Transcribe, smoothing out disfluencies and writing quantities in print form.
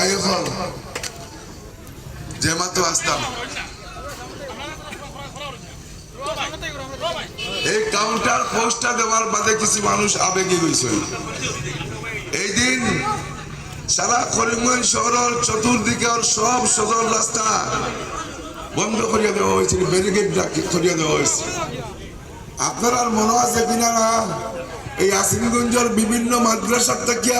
ভাই হল যে মাত্র আসতাম এই কাউন্টার পোস্টটা দেওয়ার বাদে কিছু মানুষ আবেগী হয়েছে। এই দিন সারা করিমগঞ্জ শহরের চতুর্দিকে সব সদর রাস্তা বন্ধ করিয়া দেওয়া হয়েছিল, ব্যারিকেড করিয়া দেওয়া হয়েছে। আপনার আর মনে আছে কিনা না এই আসিমগঞ্জের বিভিন্ন মাদ্রাসার থেকে